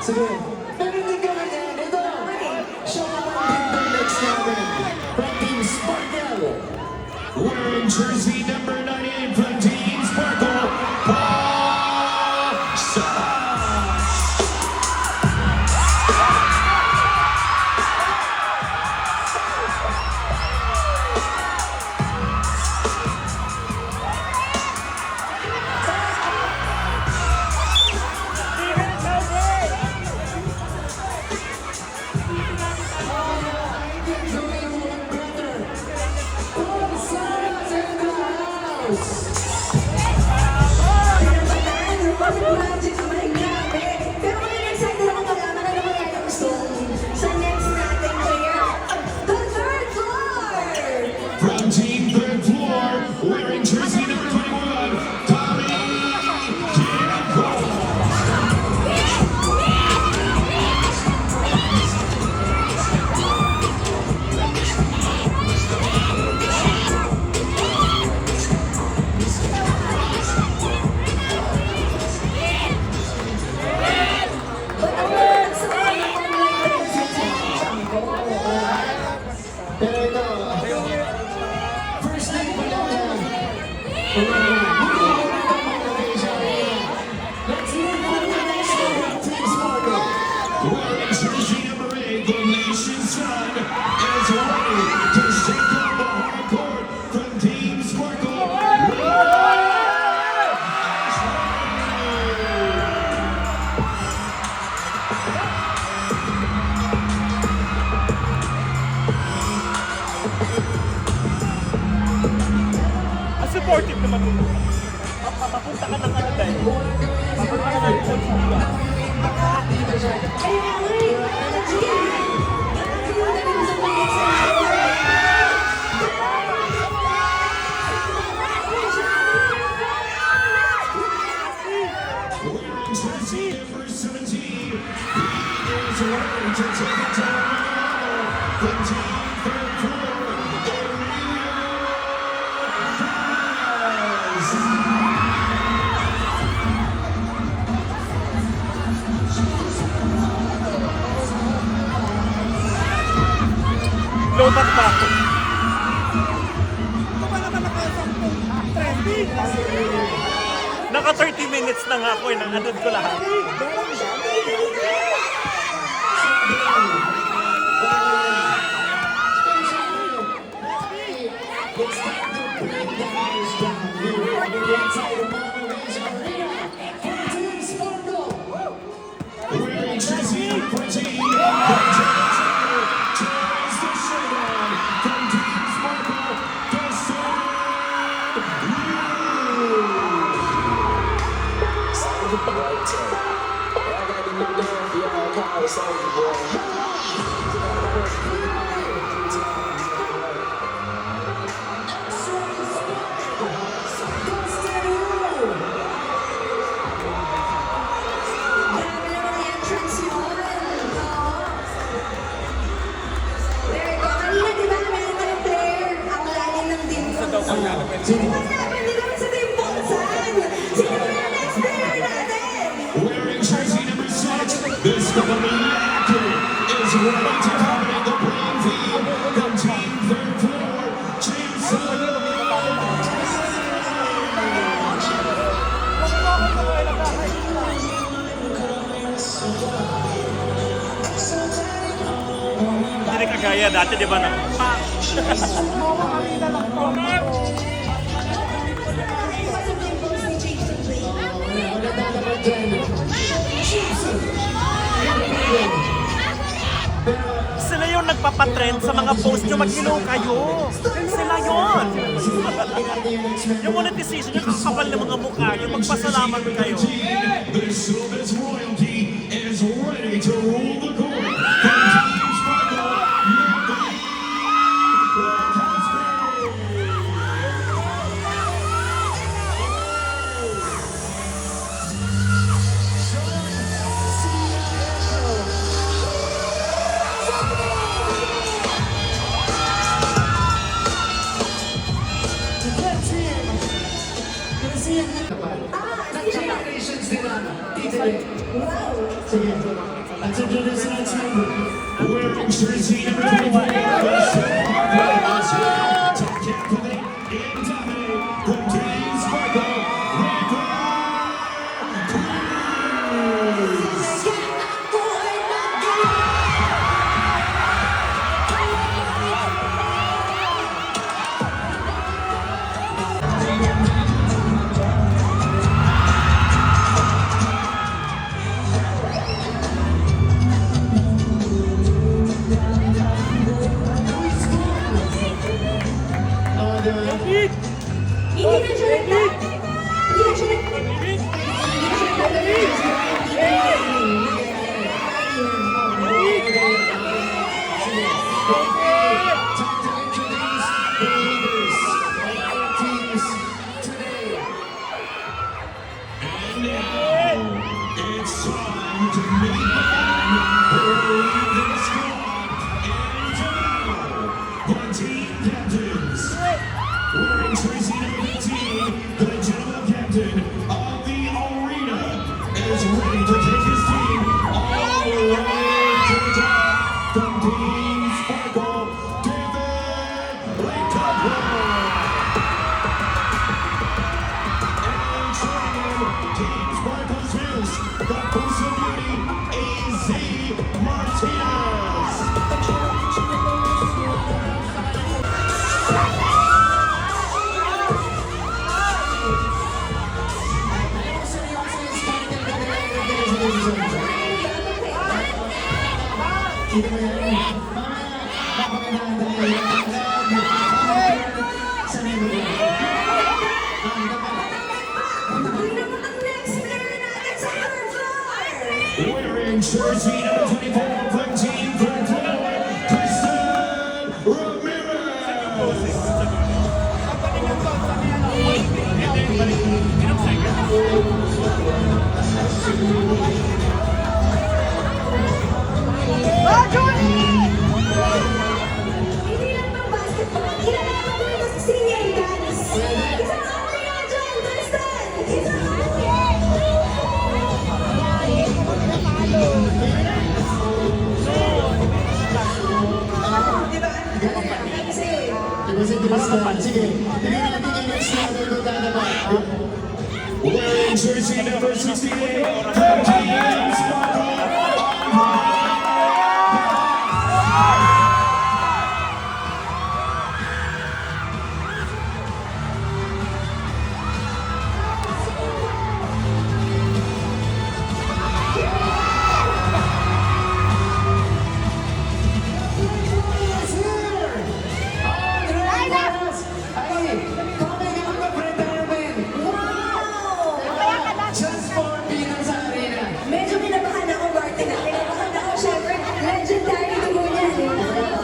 Sige. Pero hindi ka ganyan. Ito. Siya naman din next namin. From Team Sparkle. Wearing jersey number 98 from Team Sparkle, Paul Salas. From Team Third Floor, wearing jersey number 21, Tommy Kimco. Pero ito. First name pa lang yan. Let's move on to the next one. Team Sparkle. Wearing jersey number 8, the nation's son, is ready to shake up the hard court from Team Sparkle. Supportive naman mo. Mapunta ka ng ano dahil. Mapunta ka ng isang siya. Wearing jersey number 17, he is ready to take it down from Team Third Floor, Emilio Paz. Lobat pa. Naka 30 minutes na nga ako eh, nanganod ko lahat. It's time to bring the house down here on the inside of Mama Ray's Arena. For Team Sparkle. Wearing jersey number 14, tries the showdown from Team Sparkle, Dustin Sound of brighter. I got the new name for y'all, call Soulja Boy. wearing jersey number 6, this Maniaco is ready to dominate the playing field from Team Third Floor, Jameson. Hindi na kagaya dati, di ba na? Sila yung nagpapatrend sa mga post nyo, mag-ilaw kayo. Sila yun. Yung monetization, yung kakapal ng mga mukha, yung magpasalamat kayo. The Showbiz royalty is ready to rule the court from Team Sparkle, Natalie Casper. Generations nila, Sige, let's introduce the next member. Wearing jersey number 24, top captain and dominate from Team Sparkle, River Cruz. Big! Hindi na siya naglag. Hindi na siya naglag. Time to introduce the leaders of our teams today. And now, it's time to meet the men who lead this squad and the team captains. Wearing jersey number 15, the general captain of the arena is ready to take his team all the way to the top. From Team Sparkle, David Lakewood. And joining him, Team Sparkle's News, the Boost of Beauty, AZ Martinez. Hindi mo yan. Mamaya, sa member ko. Yun naman ang next player natin sa third floor. Wearing jersey number 24 from Team Third Floor, Kristen Ramirez. Hindi lang pang basketball. Ilalaban ko ito sa senior guys. Isang away na dyan, Tristan! Isang Diba? Kasi, Diba si Tristan? Sige, hindi natin yung next level kung dadaba. Wearing jersey number 68 from Team Sparkle. It's here! Andre Vargas ay coming out of retirement. wow! Just for being sa arena. Medyo kinabahan ako, Martin. Kinabahan ako, syempre. Legendary dugo niyan.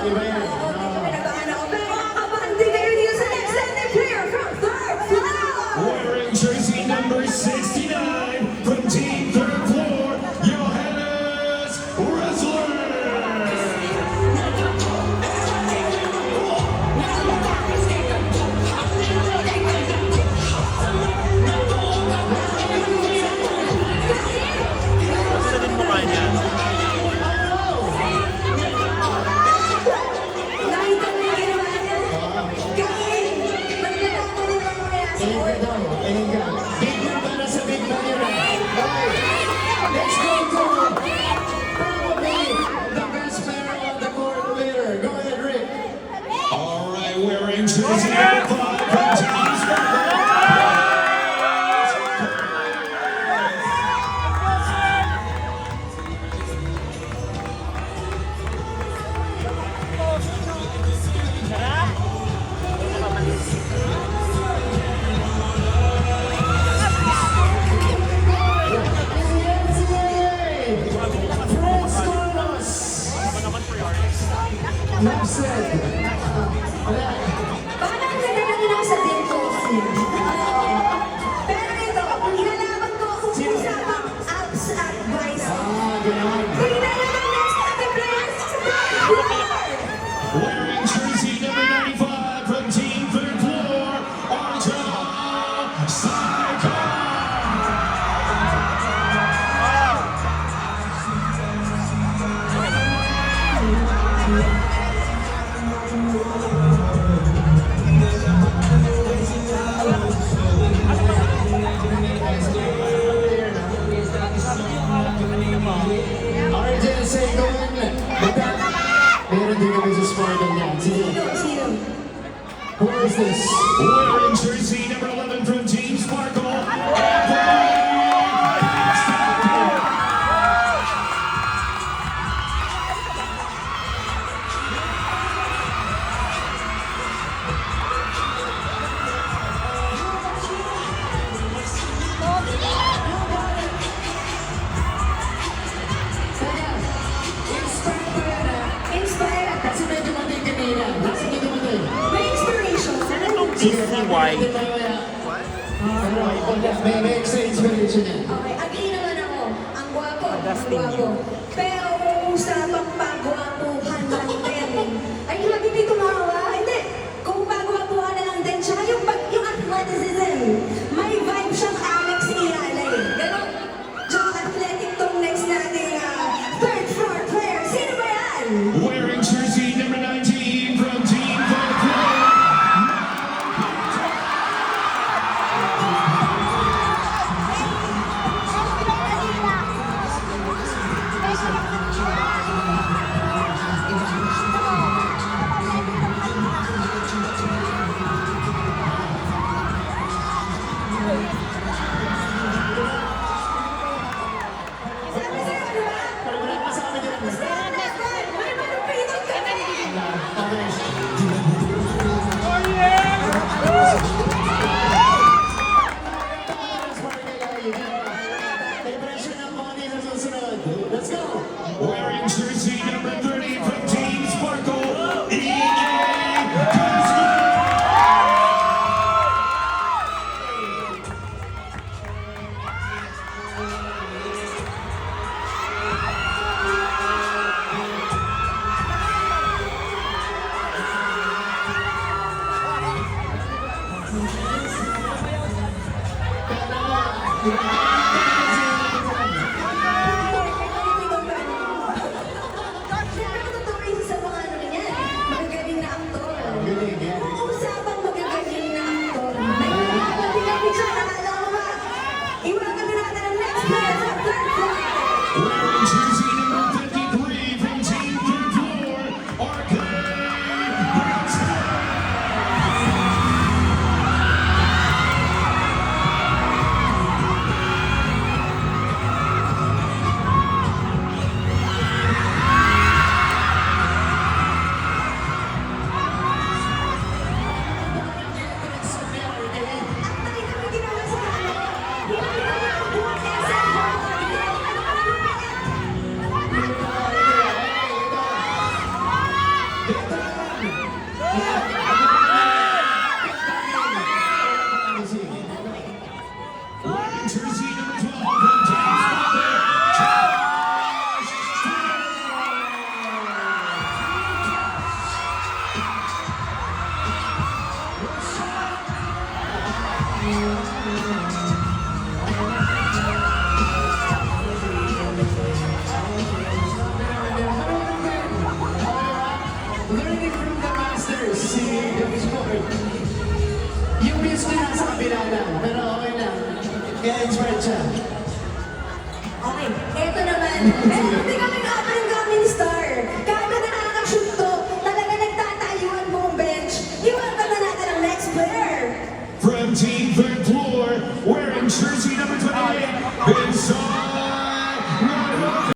Diba yan? Medyo kinabahan ako. Pero makakabahan din kayo dito sa next landing player from third floor. Wearing jersey number 69 from Team Third Floor, Johannes Ressler. Gusto din mukha niya. Nakita mo yung ginawa niya? Kain! Magkatapos din ang mga Tingin ka daw, tingin ka. Big man para sa big man yun. Okay, let's go to probably the best player on the court later. Go ahead, Rick. All right, wearing jersey number 5 from Team Sparkle. Fred Carlos. Napsed. Parang ganda ng this? Wearing jersey number 11 from Team Sparkle, Inspired pa yan ah. Inspired. Kasi medyo matay kanina. Kasi medyo matay. May inspiration. Sino itong DCY? May extra inspiration yan. Okay, agree naman ako. Ang gwapo, ang Dustin gwapo. Pero kung usapang pagwapuhan lang din, ay lagi di tumawa. Hindi. Kung pagwapuhan na lang din, tsaka yung athleticism, may vibe siyang Alex Ialay. Ganon. Tsaka athletic tong next nating third floor player. Sino ba yan? wearing jersey number 19 from Team Folklore. Sabi sa'yo, di ba? Pero wala pa sa amin yan. Stand up, stand. May malupitan ka na. Okay. Depression ng pony sa susunod. Let's go! Wearing jersey number 30 from Team Sparkle, EA Guzman. Siyempre, totoo rin sa mga ano niyan, magagaling na aktor. Galing yan. Kung usapang magagaling na aktor, nagpapagaling siya na alam mo ba? Iwanan natin ang next player sa third floor. Wearing jersey number 53 from Team Third Floor, Arcade Bronson. Ang tayo kami ginawa sa ano, hinahina niya ang buwan kaya sa ano, ano ka lupit? Wearing jersey number 12 from Team Sparkle, Josh Learning from the masters, si David Boyd. Yung miss niya nasa kabila lang, pero okay lang. Kaya inspired siya. Okay, eto naman. Meron din kami